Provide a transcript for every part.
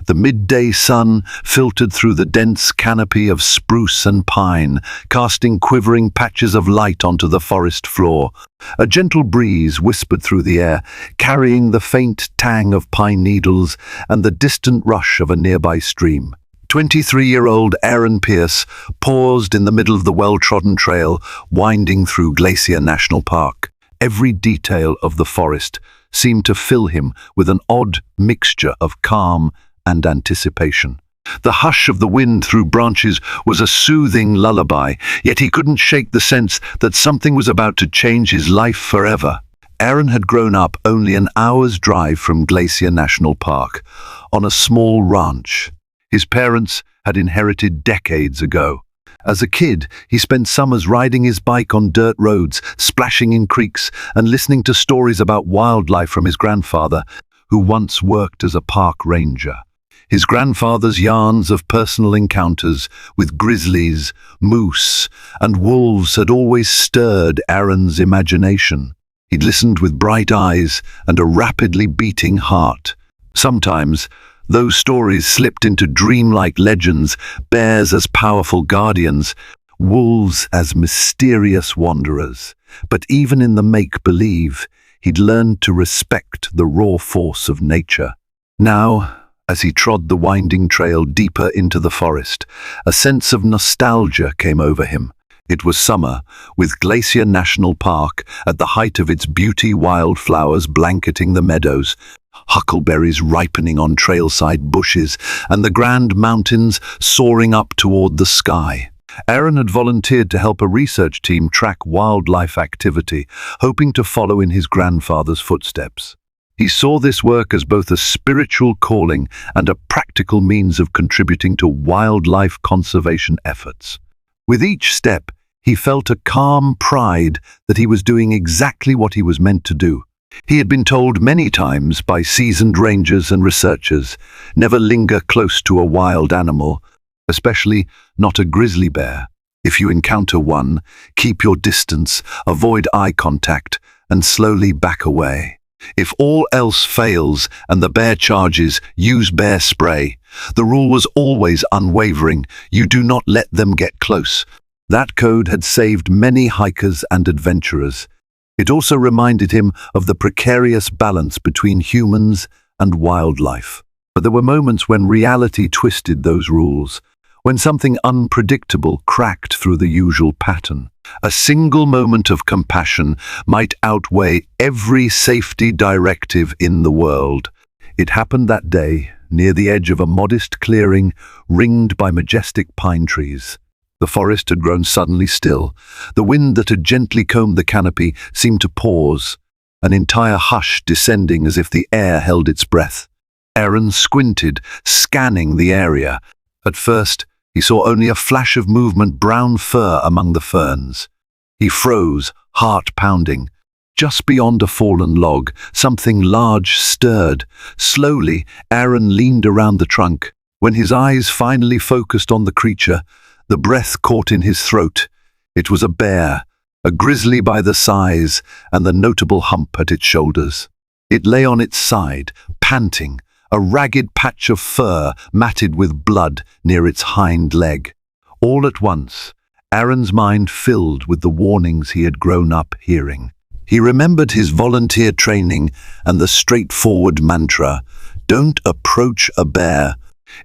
The midday sun filtered through the dense canopy of spruce and pine, casting quivering patches of light onto the forest floor. A gentle breeze whispered through the air, carrying the faint tang of pine needles and the distant rush of a nearby stream. 23-year-old Aaron Pierce paused in the middle of the well-trodden trail winding through Glacier National Park. Every detail of the forest seemed to fill him with an odd mixture of calm and anticipation. The hush of the wind through branches was a soothing lullaby, yet he couldn't shake the sense that something was about to change his life forever. Aaron had grown up only an hour's drive from Glacier National Park, on a small ranch his parents had inherited decades ago. As a kid, he spent summers riding his bike on dirt roads, splashing in creeks, and listening to stories about wildlife from his grandfather, who once worked as a park ranger. His grandfather's yarns of personal encounters with grizzlies, moose, and wolves had always stirred Aaron's imagination. He'd listened with bright eyes and a rapidly beating heart. Sometimes, those stories slipped into dreamlike legends, bears as powerful guardians, wolves as mysterious wanderers. But even in the make-believe, he'd learned to respect the raw force of nature. Now, as he trod the winding trail deeper into the forest, a sense of nostalgia came over him. It was summer, with Glacier National Park at the height of its beauty, wildflowers blanketing the meadows, huckleberries ripening on trailside bushes, and the grand mountains soaring up toward the sky. Aaron had volunteered to help a research team track wildlife activity, hoping to follow in his grandfather's footsteps. He saw this work as both a spiritual calling and a practical means of contributing to wildlife conservation efforts. With each step, he felt a calm pride that he was doing exactly what he was meant to do. He had been told many times by seasoned rangers and researchers, never linger close to a wild animal, especially not a grizzly bear. If you encounter one, keep your distance, avoid eye contact, and slowly back away. If all else fails and the bear charges, use bear spray. The rule was always unwavering: you do not let them get close. That code had saved many hikers and adventurers. It also reminded him of the precarious balance between humans and wildlife. But there were moments when reality twisted those rules, when something unpredictable cracked through the usual pattern. A single moment of compassion might outweigh every safety directive in the world. It happened that day, near the edge of a modest clearing ringed by majestic pine trees. The forest had grown suddenly still. The wind that had gently combed the canopy seemed to pause, an entire hush descending as if the air held its breath. Aaron squinted, scanning the area. At first, he saw only a flash of movement, brown fur among the ferns. He froze, heart pounding. Just beyond a fallen log, something large stirred. Slowly, Aaron leaned around the trunk. When his eyes finally focused on the creature, the breath caught in his throat. It was a bear, a grizzly by the size and the notable hump at its shoulders. It lay on its side, panting, a ragged patch of fur matted with blood near its hind leg. All at once, Aaron's mind filled with the warnings he had grown up hearing. He remembered his volunteer training and the straightforward mantra, "Don't approach a bear,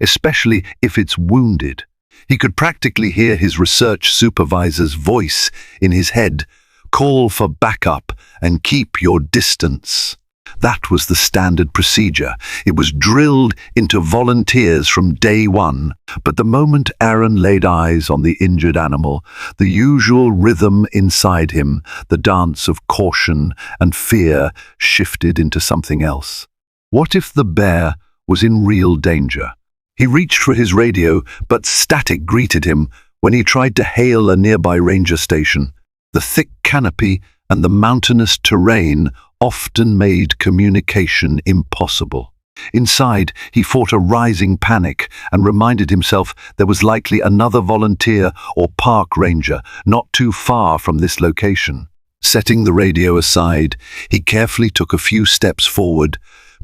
especially if it's wounded." He could practically hear his research supervisor's voice in his head, "Call for backup and keep your distance." That was the standard procedure. It was drilled into volunteers from day one. But the moment Aaron laid eyes on the injured animal, the usual rhythm inside him, the dance of caution and fear, shifted into something else. What if the bear was in real danger? He reached for his radio, but static greeted him when he tried to hail a nearby ranger station. The thick canopy and the mountainous terrain often made communication impossible. Inside, he fought a rising panic and reminded himself there was likely another volunteer or park ranger not too far from this location. Setting the radio aside, he carefully took a few steps forward,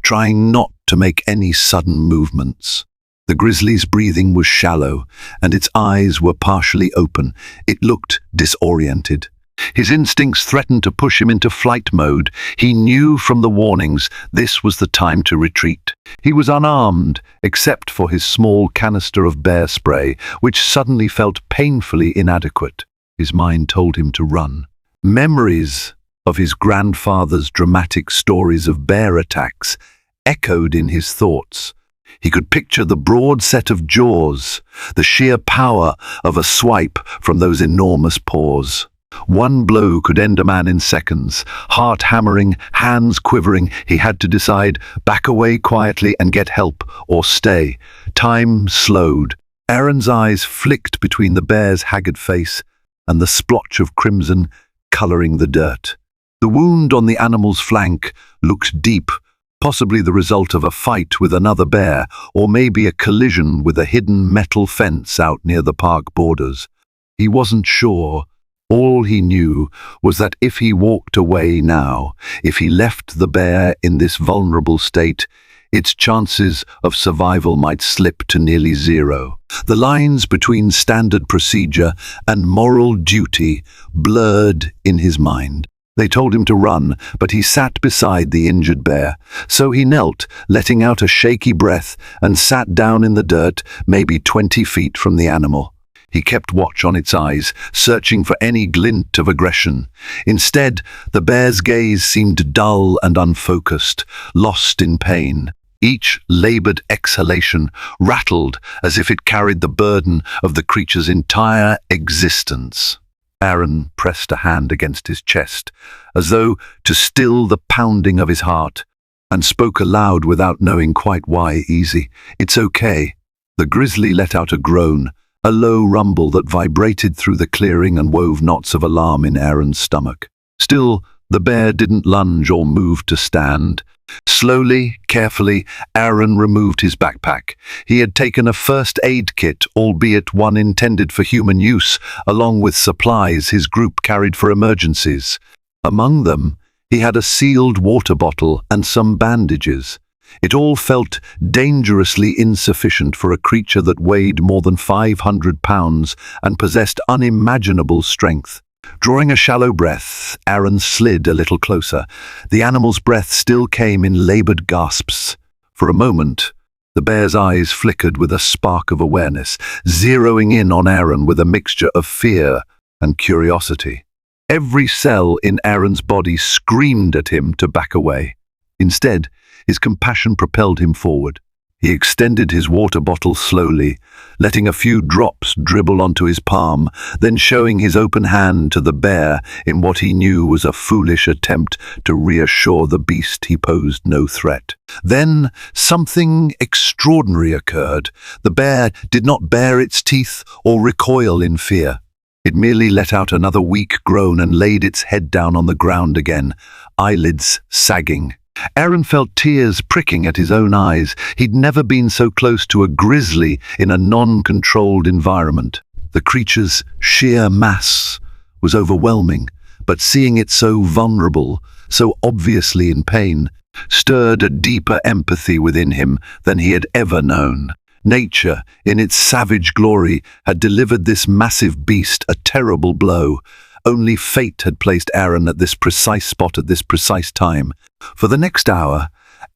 trying not to make any sudden movements. The grizzly's breathing was shallow, and its eyes were partially open. It looked disoriented. His instincts threatened to push him into flight mode. He knew from the warnings this was the time to retreat. He was unarmed, except for his small canister of bear spray, which suddenly felt painfully inadequate. His mind told him to run. Memories of his grandfather's dramatic stories of bear attacks echoed in his thoughts. He could picture the broad set of jaws, the sheer power of a swipe from those enormous paws. One blow could end a man in seconds. Heart hammering, hands quivering, he had to decide, back away quietly and get help, or stay. Time slowed. Aaron's eyes flicked between the bear's haggard face and the splotch of crimson coloring the dirt. The wound on the animal's flank looked deep, possibly the result of a fight with another bear, or maybe a collision with a hidden metal fence out near the park borders. He wasn't sure. All he knew was that if he walked away now, if he left the bear in this vulnerable state, its chances of survival might slip to nearly zero. The lines between standard procedure and moral duty blurred in his mind. They told him to run, but he sat beside the injured bear. So he knelt, letting out a shaky breath, and sat down in the dirt, maybe 20 feet from the animal. He kept watch on its eyes, searching for any glint of aggression. Instead, the bear's gaze seemed dull and unfocused, lost in pain. Each labored exhalation rattled as if it carried the burden of the creature's entire existence. Aaron pressed a hand against his chest, as though to still the pounding of his heart, and spoke aloud without knowing quite why. "Easy. It's okay." The grizzly let out a groan, a low rumble that vibrated through the clearing and wove knots of alarm in Aaron's stomach. Still, the bear didn't lunge or move to stand. Slowly, carefully, Aaron removed his backpack. He had taken a first aid kit, albeit one intended for human use, along with supplies his group carried for emergencies. Among them, he had a sealed water bottle and some bandages. It all felt dangerously insufficient for a creature that weighed more than 500 pounds and possessed unimaginable strength. Drawing a shallow breath, Aaron slid a little closer. The animal's breath still came in labored gasps. For a moment, the bear's eyes flickered with a spark of awareness, zeroing in on Aaron with a mixture of fear and curiosity. Every cell in Aaron's body screamed at him to back away. Instead, his compassion propelled him forward. He extended his water bottle slowly, letting a few drops dribble onto his palm, then showing his open hand to the bear in what he knew was a foolish attempt to reassure the beast he posed no threat. Then something extraordinary occurred. The bear did not bare its teeth or recoil in fear. It merely let out another weak groan and laid its head down on the ground again, eyelids sagging. Aaron felt tears pricking at his own eyes. He'd never been so close to a grizzly in a non-controlled environment. The creature's sheer mass was overwhelming, but seeing it so vulnerable, so obviously in pain, stirred a deeper empathy within him than he had ever known. Nature, in its savage glory, had delivered this massive beast a terrible blow. Only fate had placed Aaron at this precise spot at this precise time. For the next hour,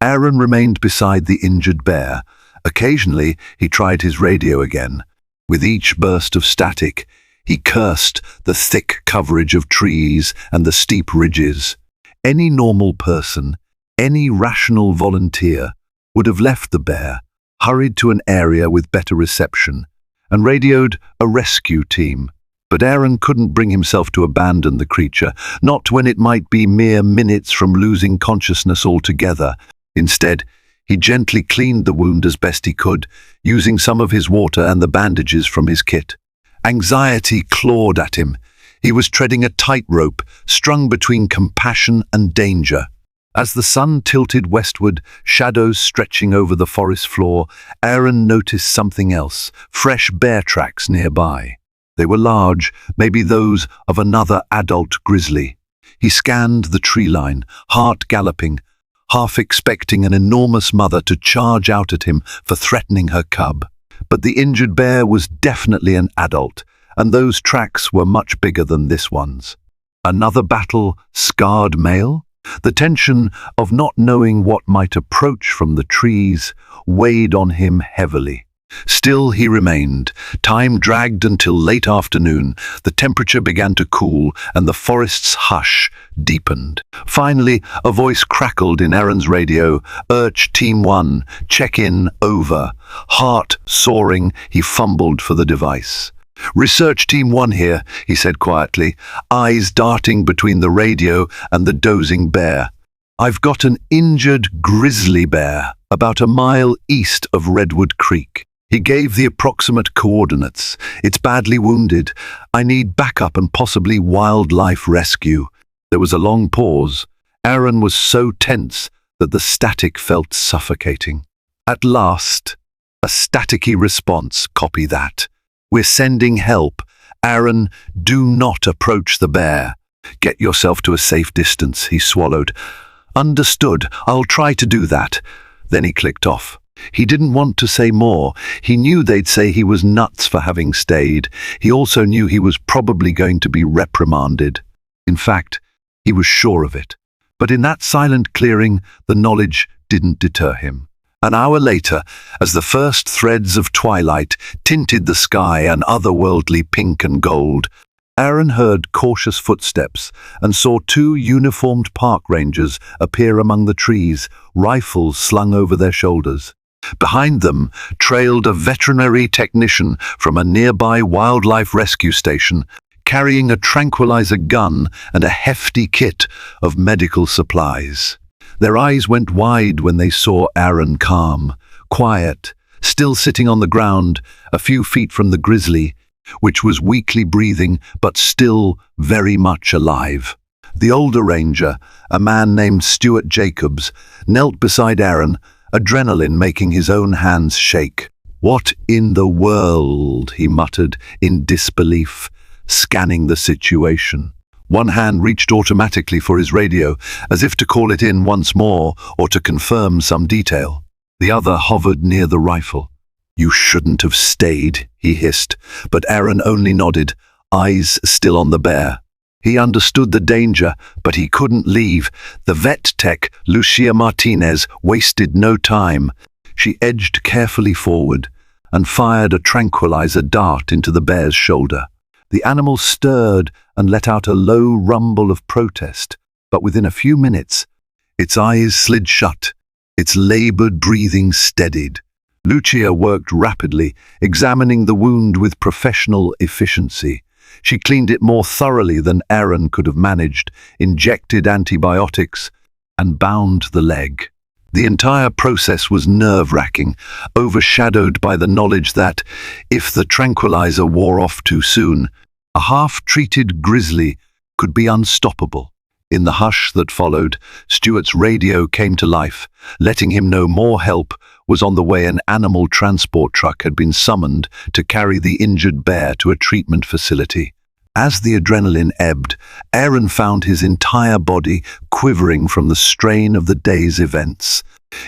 Aaron remained beside the injured bear. Occasionally, he tried his radio again. With each burst of static, he cursed the thick coverage of trees and the steep ridges. Any normal person, any rational volunteer, would have left the bear, hurried to an area with better reception, and radioed a rescue team. But Aaron couldn't bring himself to abandon the creature, not when it might be mere minutes from losing consciousness altogether. Instead, he gently cleaned the wound as best he could, using some of his water and the bandages from his kit. Anxiety clawed at him. He was treading a tightrope, strung between compassion and danger. As the sun tilted westward, shadows stretching over the forest floor, Aaron noticed something else, fresh bear tracks nearby. They were large, maybe those of another adult grizzly. He scanned the tree line, heart galloping, half expecting an enormous mother to charge out at him for threatening her cub. But the injured bear was definitely an adult, and those tracks were much bigger than this one's. Another battle-scarred male? The tension of not knowing what might approach from the trees weighed on him heavily. Still he remained. Time dragged until late afternoon. The temperature began to cool, and the forest's hush deepened. Finally, a voice crackled in Aaron's radio. "Urge Team 1, check-in over." Heart soaring, he fumbled for the device. "Research Team 1 here," he said quietly, eyes darting between the radio and the dozing bear. "I've got an injured grizzly bear about a mile east of Redwood Creek." He gave the approximate coordinates. "It's badly wounded. I need backup and possibly wildlife rescue." There was a long pause. Aaron was so tense that the static felt suffocating. At last, a staticky response. "Copy that. We're sending help. Aaron, do not approach the bear. Get yourself to a safe distance," he swallowed. "Understood. I'll try to do that." Then he clicked off. He didn't want to say more. He knew they'd say he was nuts for having stayed. He also knew he was probably going to be reprimanded. In fact, he was sure of it. But in that silent clearing, the knowledge didn't deter him. An hour later, as the first threads of twilight tinted the sky an otherworldly pink and gold, Aaron heard cautious footsteps and saw two uniformed park rangers appear among the trees, rifles slung over their shoulders. Behind them trailed a veterinary technician from a nearby wildlife rescue station, carrying a tranquilizer gun and a hefty kit of medical supplies. Their eyes went wide when they saw Aaron, calm, quiet, still sitting on the ground a few feet from the grizzly, which was weakly breathing but still very much alive. The older ranger, a man named Stuart Jacobs, knelt beside Aaron, adrenaline making his own hands shake. "What in the world?" he muttered in disbelief, scanning the situation. One hand reached automatically for his radio, as if to call it in once more or to confirm some detail. The other hovered near the rifle. "You shouldn't have stayed," he hissed, but Aaron only nodded, eyes still on the bear. He understood the danger, but he couldn't leave. The vet tech, Lucia Martinez, wasted no time. She edged carefully forward and fired a tranquilizer dart into the bear's shoulder. The animal stirred and let out a low rumble of protest, but within a few minutes, its eyes slid shut, its labored breathing steadied. Lucia worked rapidly, examining the wound with professional efficiency. She cleaned it more thoroughly than Aaron could have managed, injected antibiotics, and bound the leg. The entire process was nerve-wracking, overshadowed by the knowledge that, if the tranquilizer wore off too soon, a half-treated grizzly could be unstoppable. In the hush that followed, Stuart's radio came to life, letting him know more help was on the way. An animal transport truck had been summoned to carry the injured bear to a treatment facility. As the adrenaline ebbed, Aaron found his entire body quivering from the strain of the day's events.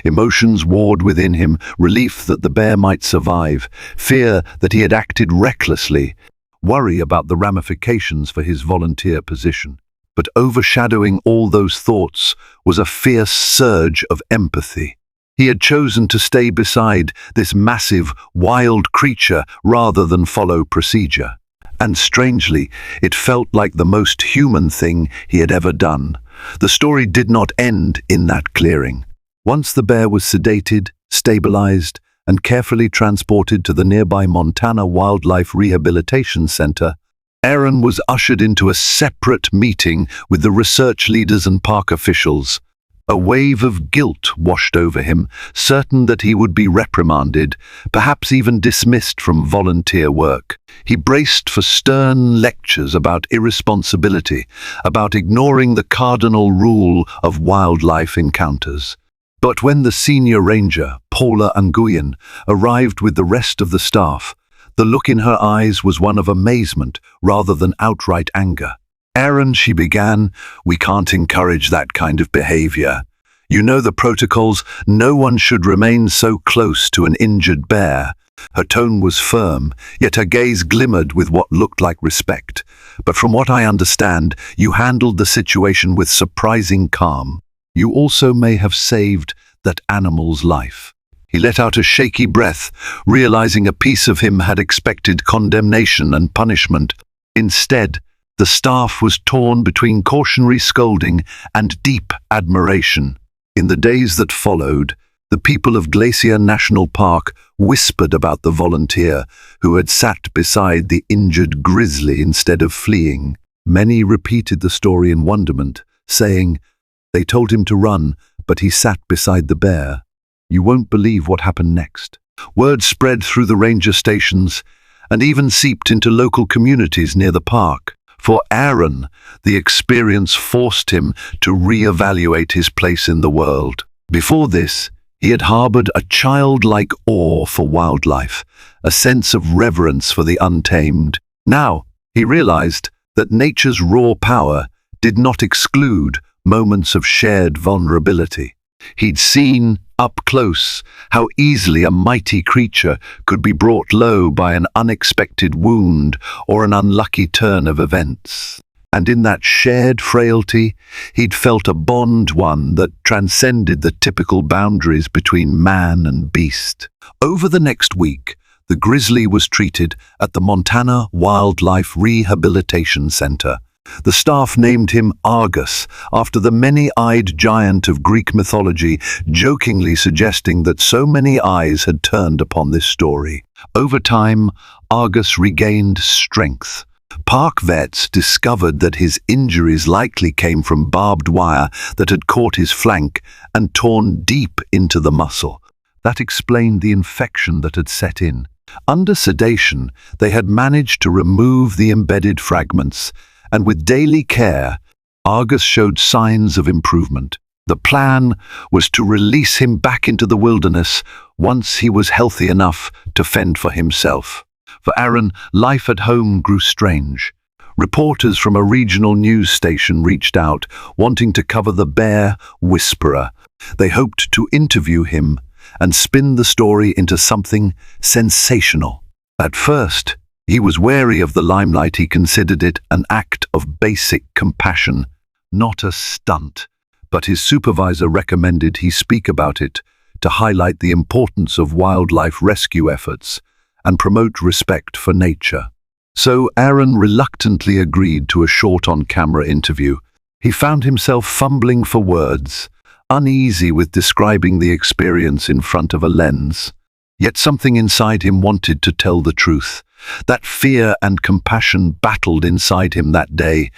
Emotions warred within him, relief that the bear might survive, fear that he had acted recklessly, worry about the ramifications for his volunteer position. But overshadowing all those thoughts was a fierce surge of empathy. He had chosen to stay beside this massive, wild creature rather than follow procedure. And strangely, it felt like the most human thing he had ever done. The story did not end in that clearing. Once the bear was sedated, stabilized, and carefully transported to the nearby Montana Wildlife Rehabilitation Center, Aaron was ushered into a separate meeting with the research leaders and park officials. A wave of guilt washed over him, certain that he would be reprimanded, perhaps even dismissed from volunteer work. He braced for stern lectures about irresponsibility, about ignoring the cardinal rule of wildlife encounters. But when the senior ranger, Paula Nguyen, arrived with the rest of the staff, the look in her eyes was one of amazement rather than outright anger. "Aaron," she began, "we can't encourage that kind of behavior. You know the protocols. No one should remain so close to an injured bear. Her tone was firm, yet her gaze glimmered with what looked like respect. But from what I understand, you handled the situation with surprising calm. You also may have saved that animal's life. He let out a shaky breath, realizing a piece of him had expected condemnation and punishment. Instead, the staff was torn between cautionary scolding and deep admiration. In the days that followed, the people of Glacier National Park whispered about the volunteer who had sat beside the injured grizzly instead of fleeing. Many repeated the story in wonderment, saying, "They told him to run, but he sat beside the bear." You won't believe what happened next. Word spread through the ranger stations and even seeped into local communities near the park. For Aaron, the experience forced him to reevaluate his place in the world. Before this, he had harbored a childlike awe for wildlife, a sense of reverence for the untamed. Now, he realized that nature's raw power did not exclude moments of shared vulnerability. He'd seen, up close, how easily a mighty creature could be brought low by an unexpected wound or an unlucky turn of events. And in that shared frailty, he'd felt a bond, one that transcended the typical boundaries between man and beast. Over the next week, the grizzly was treated at the Montana Wildlife Rehabilitation Center. The staff named him Argus, after the many-eyed giant of Greek mythology, jokingly suggesting that so many eyes had turned upon this story. Over time, Argus regained strength. Park vets discovered that his injuries likely came from barbed wire that had caught his flank and torn deep into the muscle. That explained the infection that had set in. Under sedation, they had managed to remove the embedded fragments, and with daily care, Argus showed signs of improvement. The plan was to release him back into the wilderness once he was healthy enough to fend for himself. For Aaron, life at home grew strange. Reporters from a regional news station reached out, wanting to cover the bear whisperer. They hoped to interview him and spin the story into something sensational. At first, he was wary of the limelight. He considered it an act of basic compassion, not a stunt. But his supervisor recommended he speak about it to highlight the importance of wildlife rescue efforts and promote respect for nature. So Aaron reluctantly agreed to a short on-camera interview. He found himself fumbling for words, uneasy with describing the experience in front of a lens. Yet something inside him wanted to tell the truth. That fear and compassion battled inside him that day,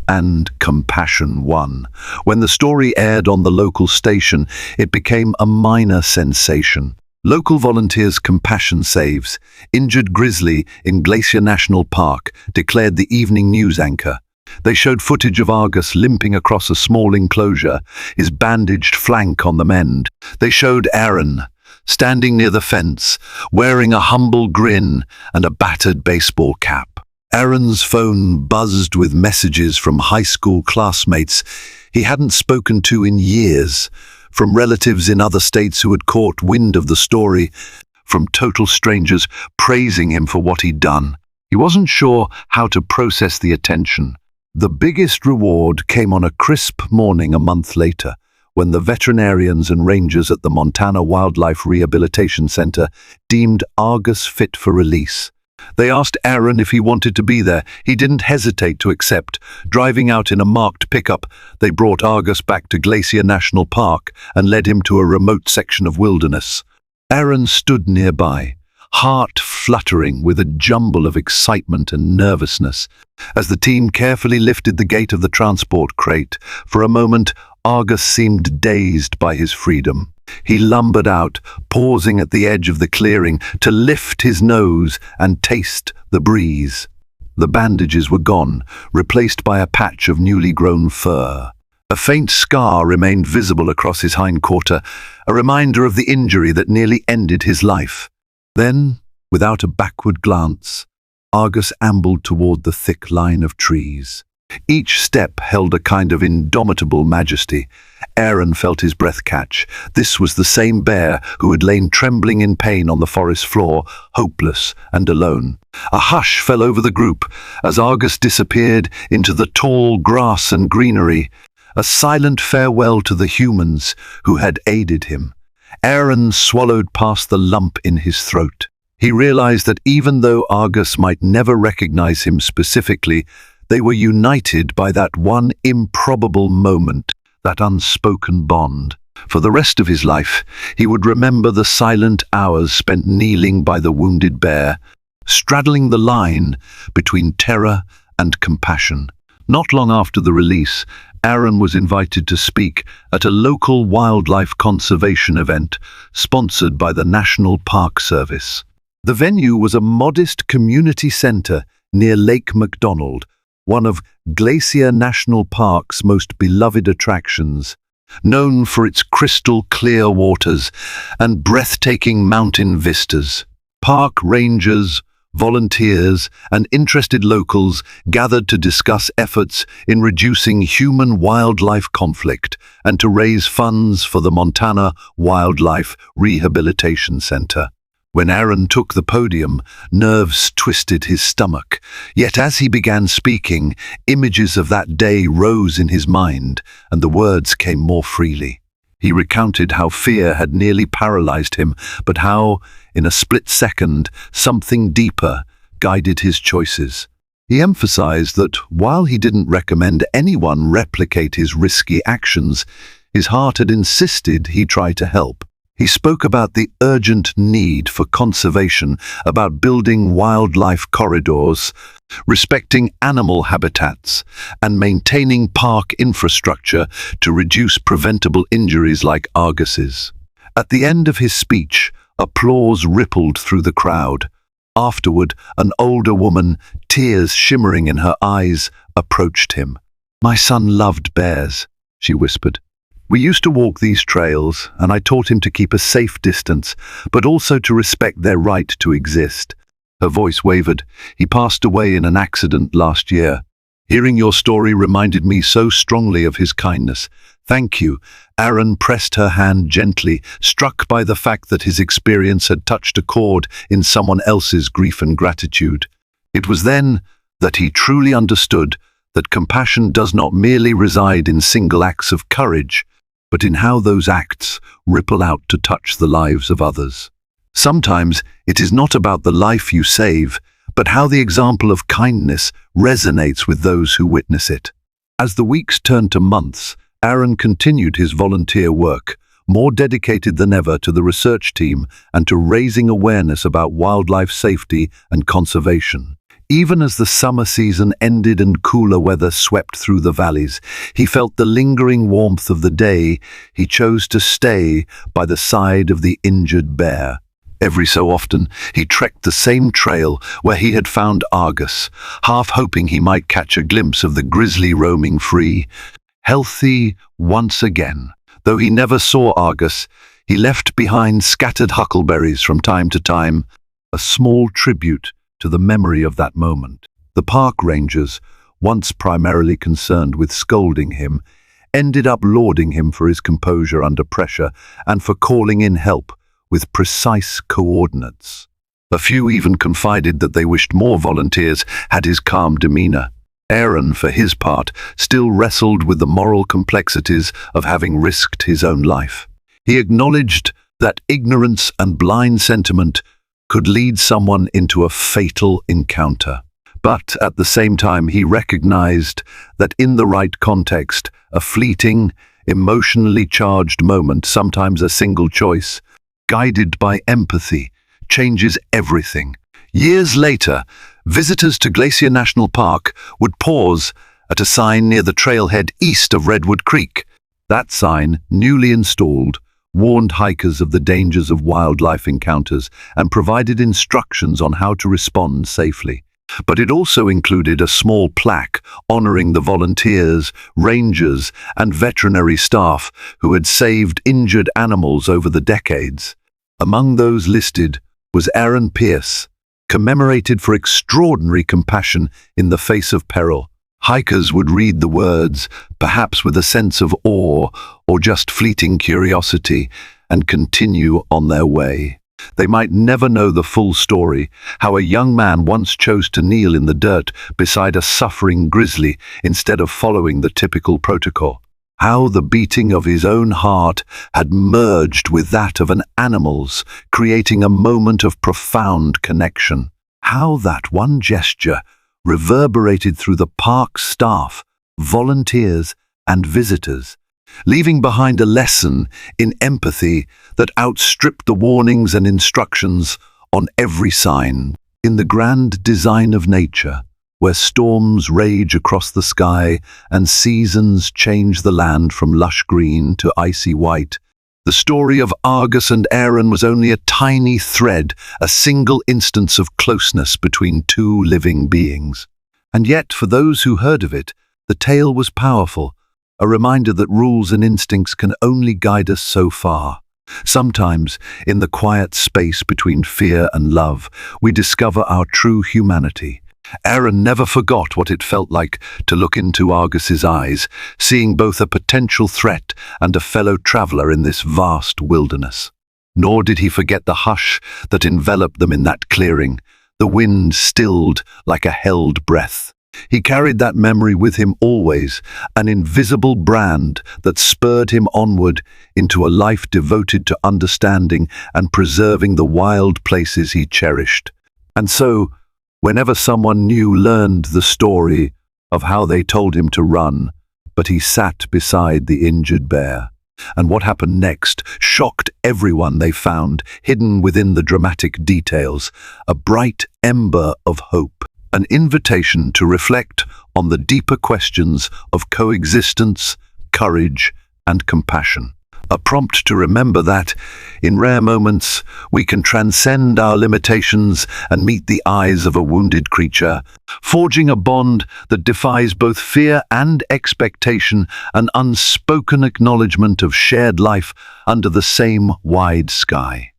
and compassion won. When the story aired on the local station, it became a minor sensation. Local volunteers' compassion saves injured grizzly in Glacier National Park, declared the evening news anchor. They showed footage of Argus limping across a small enclosure, his bandaged flank on the mend. They showed Aaron standing near the fence, wearing a humble grin and a battered baseball cap. Aaron's phone buzzed with messages from high school classmates he hadn't spoken to in years, from relatives in other states who had caught wind of the story, from total strangers praising him for what he'd done. He wasn't sure how to process the attention. The biggest reward came on a crisp morning a month later, when the veterinarians and rangers at the Montana Wildlife Rehabilitation Center deemed Argus fit for release. They asked Aaron if he wanted to be there. He didn't hesitate to accept. Driving out in a marked pickup, they brought Argus back to Glacier National Park and led him to a remote section of wilderness. Aaron stood nearby, heart fluttering with a jumble of excitement and nervousness. As the team carefully lifted the gate of the transport crate, for a moment, Argus seemed dazed by his freedom. He lumbered out, pausing at the edge of the clearing to lift his nose and taste the breeze. The bandages were gone, replaced by a patch of newly grown fur. A faint scar remained visible across his hindquarter, a reminder of the injury that nearly ended his life. Then, without a backward glance, Argus ambled toward the thick line of trees. Each step held a kind of indomitable majesty. Aaron felt his breath catch. This was the same bear who had lain trembling in pain on the forest floor, hopeless and alone. A hush fell over the group as Argus disappeared into the tall grass and greenery, a silent farewell to the humans who had aided him. Aaron swallowed past the lump in his throat. He realized that even though Argus might never recognize him specifically, they were united by that one improbable moment, that unspoken bond. For the rest of his life, he would remember the silent hours spent kneeling by the wounded bear, straddling the line between terror and compassion. Not long after the release, Aaron was invited to speak at a local wildlife conservation event sponsored by the National Park Service. The venue was a modest community center near Lake McDonald, one of Glacier National Park's most beloved attractions. Known for its crystal-clear waters and breathtaking mountain vistas. Park rangers, volunteers, and interested locals gathered to discuss efforts in reducing human-wildlife conflict and to raise funds for the Montana Wildlife Rehabilitation Center. When Aaron took the podium, nerves twisted his stomach. Yet as he began speaking, images of that day rose in his mind, and the words came more freely. He recounted how fear had nearly paralyzed him, but how, in a split second, something deeper guided his choices. He emphasized that while he didn't recommend anyone replicate his risky actions, his heart had insisted he try to help. He spoke about the urgent need for conservation, about building wildlife corridors, respecting animal habitats, and maintaining park infrastructure to reduce preventable injuries like Argus's. At the end of his speech, applause rippled through the crowd. Afterward, an older woman, tears shimmering in her eyes, approached him. "My son loved bears," she whispered. "We used to walk these trails, and I taught him to keep a safe distance, but also to respect their right to exist." Her voice wavered. "He passed away in an accident last year. Hearing your story reminded me so strongly of his kindness. Thank you." Aaron pressed her hand gently, struck by the fact that his experience had touched a chord in someone else's grief and gratitude. It was then that he truly understood that compassion does not merely reside in single acts of courage, but in how those acts ripple out to touch the lives of others. Sometimes it is not about the life you save, but how the example of kindness resonates with those who witness it. As the weeks turned to months, Aaron continued his volunteer work, more dedicated than ever to the research team and to raising awareness about wildlife safety and conservation. Even as the summer season ended and cooler weather swept through the valleys, he felt the lingering warmth of the day. He chose to stay by the side of the injured bear. Every so often, he trekked the same trail where he had found Argus, half hoping he might catch a glimpse of the grizzly roaming free, healthy once again. Though he never saw Argus, he left behind scattered huckleberries from time to time, a small tribute to the memory of that moment. The park rangers, once primarily concerned with scolding him, ended up lauding him for his composure under pressure and for calling in help with precise coordinates. A few even confided that they wished more volunteers had his calm demeanor. Aaron, for his part, still wrestled with the moral complexities of having risked his own life. He acknowledged that ignorance and blind sentiment could lead someone into a fatal encounter. But at the same time, he recognized that in the right context, a fleeting, emotionally charged moment, sometimes a single choice, guided by empathy, changes everything. Years later, visitors to Glacier National Park would pause at a sign near the trailhead east of Redwood Creek. That sign, newly installed, warned hikers of the dangers of wildlife encounters and provided instructions on how to respond safely. But it also included a small plaque honoring the volunteers, rangers, and veterinary staff who had saved injured animals over the decades. Among those listed was Aaron Pierce, commemorated for extraordinary compassion in the face of peril. Hikers would read the words, perhaps with a sense of awe or just fleeting curiosity, and continue on their way. They might never know the full story, how a young man once chose to kneel in the dirt beside a suffering grizzly instead of following the typical protocol. How the beating of his own heart had merged with that of an animal's, creating a moment of profound connection. How that one gesture reverberated through the park staff, volunteers, and visitors, leaving behind a lesson in empathy that outstripped the warnings and instructions on every sign. In the grand design of nature, where storms rage across the sky and seasons change the land from lush green to icy white, the story of Argus and Aaron was only a tiny thread, a single instance of closeness between two living beings. And yet, for those who heard of it, the tale was powerful, a reminder that rules and instincts can only guide us so far. Sometimes, in the quiet space between fear and love, we discover our true humanity. Aaron never forgot what it felt like to look into Argus's eyes, seeing both a potential threat and a fellow traveler in this vast wilderness. Nor did he forget the hush that enveloped them in that clearing, the wind stilled like a held breath. He carried that memory with him always, an invisible brand that spurred him onward into a life devoted to understanding and preserving the wild places he cherished. And so, whenever someone new learned the story of how they told him to run, but he sat beside the injured bear, and what happened next shocked everyone they found, hidden within the dramatic details, a bright ember of hope, an invitation to reflect on the deeper questions of coexistence, courage, and compassion. A prompt to remember that, in rare moments, we can transcend our limitations and meet the eyes of a wounded creature, forging a bond that defies both fear and expectation, an unspoken acknowledgement of shared life under the same wide sky.